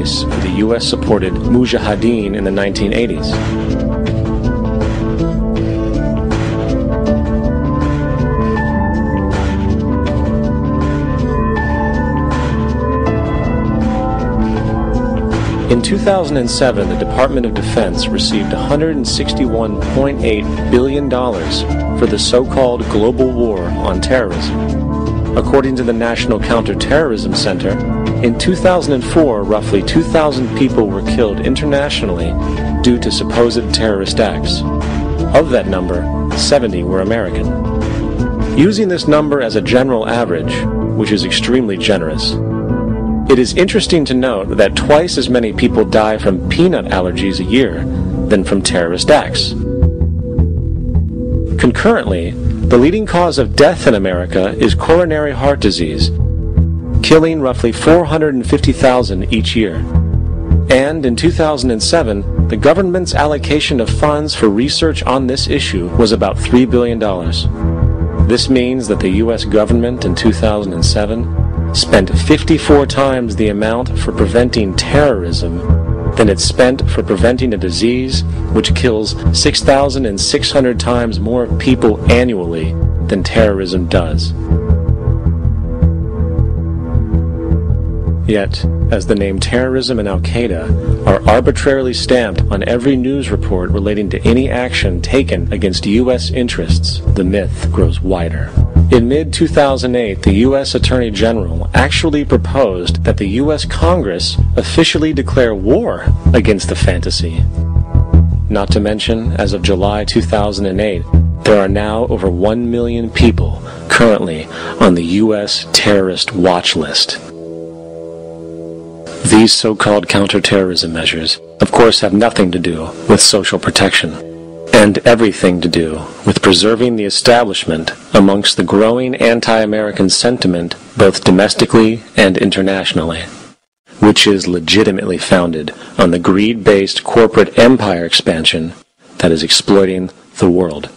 the U.S. supported Mujahideen in the 1980s. In 2007, the Department of Defense received $161.8 billion for the so-called global war on terrorism. According to the National Counterterrorism Center, in 2004, roughly 2,000 people were killed internationally due to supposed terrorist acts. Of that number, 70 were American. Using this number as a general average, which is extremely generous, it is interesting to note that twice as many people die from peanut allergies a year than from terrorist acts. Concurrently, the leading cause of death in America is coronary heart disease, killing roughly 450,000 each year. And in 2007, the government's allocation of funds for research on this issue was about $3 billion. This means that the U.S. government in 2007 spent 54 times the amount for preventing terrorism than it spent for preventing a disease which kills 6,600 times more people annually than terrorism does. Yet, as the name terrorism and Al-Qaeda are arbitrarily stamped on every news report relating to any action taken against U.S. interests, the myth grows wider. In mid-2008, the U.S. Attorney General actually proposed that the U.S. Congress officially declare war against the fantasy. Not to mention, as of July 2008, there are now over 1 million people currently on the U.S. terrorist watch list. These so-called counterterrorism measures, of course, have nothing to do with social protection, and everything to do with preserving the establishment amongst the growing anti-American sentiment both domestically and internationally, which is legitimately founded on the greed-based corporate empire expansion that is exploiting the world.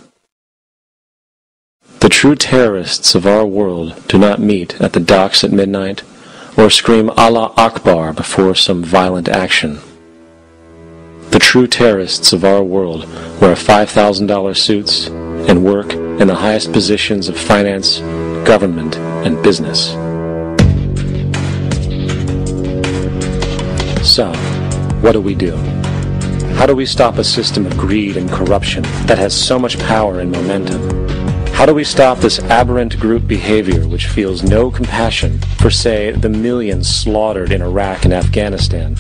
The true terrorists of our world do not meet at the docks at midnight or scream Allah Akbar before some violent action. The true terrorists of our world wear $5,000 suits and work in the highest positions of finance, government, and business. So, what do we do? How do we stop a system of greed and corruption that has so much power and momentum? How do we stop this aberrant group behavior which feels no compassion for, say, the millions slaughtered in Iraq and Afghanistan,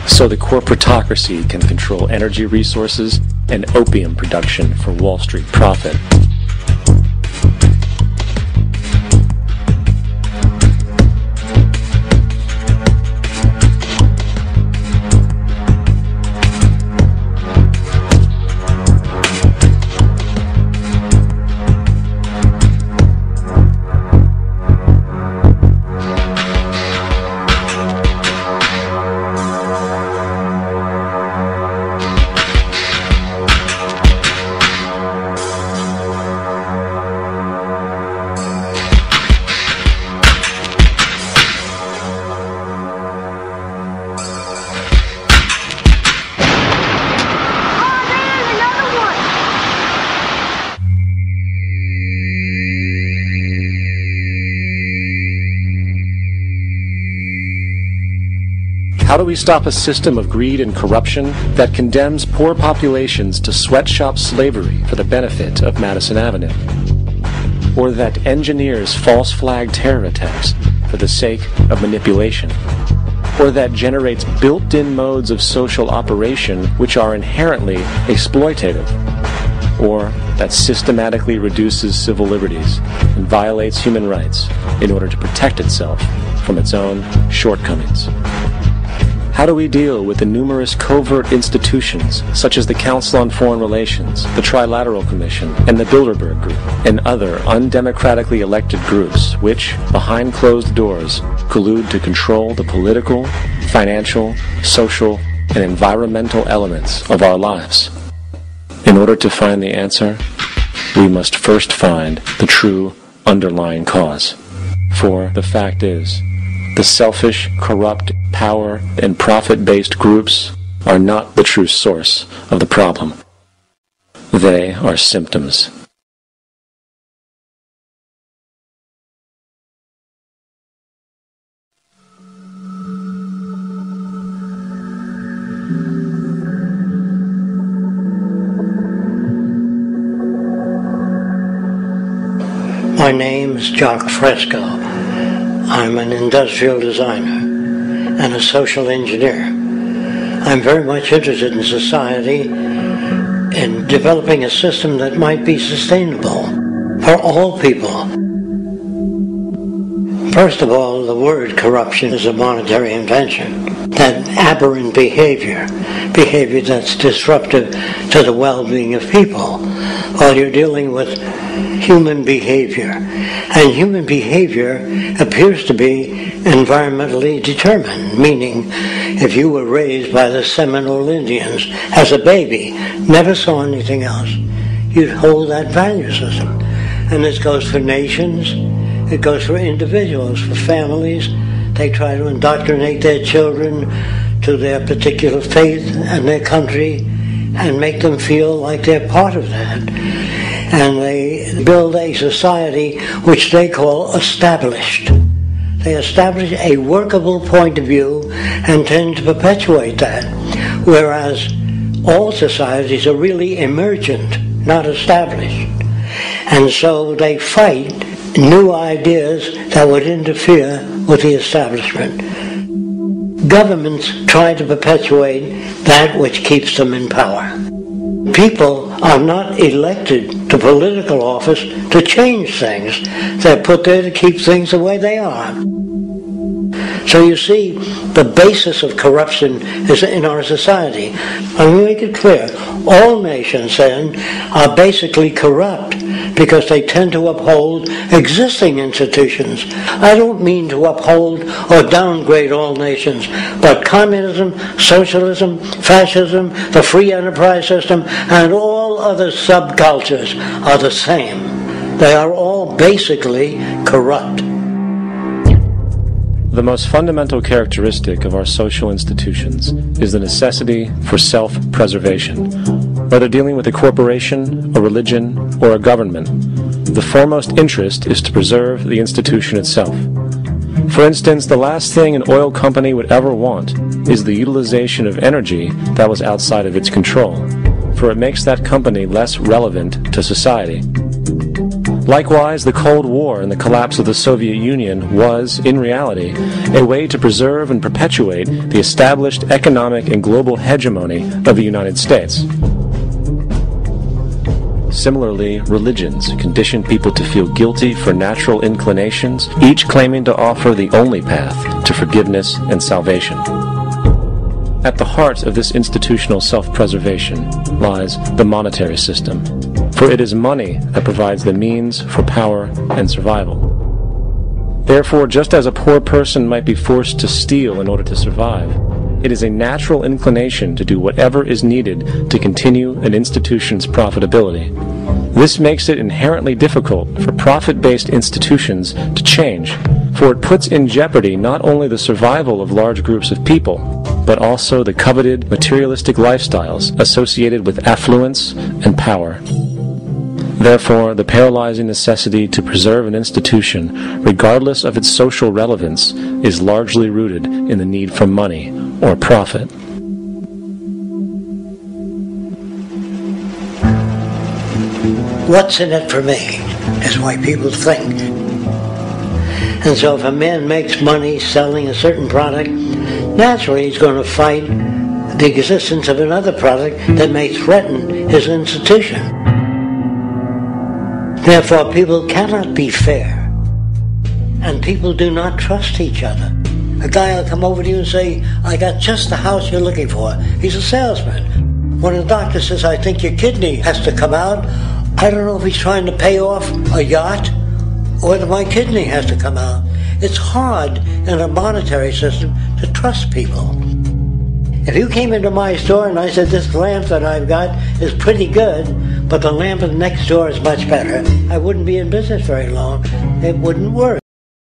so the corporatocracy can control energy resources and opium production for Wall Street profit? How do we stop a system of greed and corruption that condemns poor populations to sweatshop slavery for the benefit of Madison Avenue? Or that engineers false flag terror attacks for the sake of manipulation? Or that generates built-in modes of social operation which are inherently exploitative? Or that systematically reduces civil liberties and violates human rights in order to protect itself from its own shortcomings? How do we deal with the numerous covert institutions, such as the Council on Foreign Relations, the Trilateral Commission, and the Bilderberg Group, and other undemocratically elected groups which, behind closed doors, collude to control the political, financial, social, and environmental elements of our lives? In order to find the answer, we must first find the true underlying cause. For the fact is, the selfish, corrupt, power, and profit-based groups are not the true source of the problem. They are symptoms. My name is Jock Fresco. I'm an industrial designer and a social engineer. I'm very much interested in society and developing a system that might be sustainable for all people. First of all, the word corruption is a monetary invention. That aberrant behavior that's disruptive to the well-being of people, while you're dealing with human behavior. And human behavior appears to be environmentally determined, meaning if you were raised by the Seminole Indians as a baby, never saw anything else, you'd hold that value system. And this goes for nations, it goes for individuals, for families. They try to indoctrinate their children to their particular faith and their country and make them feel like they're part of that. And they build a society which they call established. They establish a workable point of view and tend to perpetuate that, whereas all societies are really emergent, not established. And so they fight new ideas that would interfere with the establishment. Governments try to perpetuate that which keeps them in power. People are not elected to political office to change things. They're put there to keep things the way they are. So you see, the basis of corruption is in our society. Let me make it clear. All nations then are basically corrupt because they tend to uphold existing institutions. I don't mean to uphold or downgrade all nations, but communism, socialism, fascism, the free enterprise system, and all other subcultures are the same. They are all basically corrupt. The most fundamental characteristic of our social institutions is the necessity for self-preservation. Whether dealing with a corporation, a religion, or a government, the foremost interest is to preserve the institution itself. For instance, the last thing an oil company would ever want is the utilization of energy that was outside of its control, for it makes that company less relevant to society. Likewise, the Cold War and the collapse of the Soviet Union was, in reality, a way to preserve and perpetuate the established economic and global hegemony of the United States. Similarly, religions condition people to feel guilty for natural inclinations, each claiming to offer the only path to forgiveness and salvation. At the heart of this institutional self-preservation lies the monetary system, for it is money that provides the means for power and survival. Therefore, just as a poor person might be forced to steal in order to survive, it is a natural inclination to do whatever is needed to continue an institution's profitability. This makes it inherently difficult for profit-based institutions to change, for it puts in jeopardy not only the survival of large groups of people, but also the coveted materialistic lifestyles associated with affluence and power. Therefore, the paralyzing necessity to preserve an institution, regardless of its social relevance, is largely rooted in the need for money or profit. What's in it for me is why people think. And so if a man makes money selling a certain product, naturally he's going to fight the existence of another product that may threaten his institution. Therefore, people cannot be fair, and people do not trust each other. A guy will come over to you and say, I got just the house you're looking for. He's a salesman. When the doctor says, I think your kidney has to come out, I don't know if he's trying to pay off a yacht or that my kidney has to come out. It's hard in a monetary system to trust people. If you came into my store and I said, this lamp that I've got is pretty good, but the lamp next door is much better, I wouldn't be in business very long. It wouldn't work.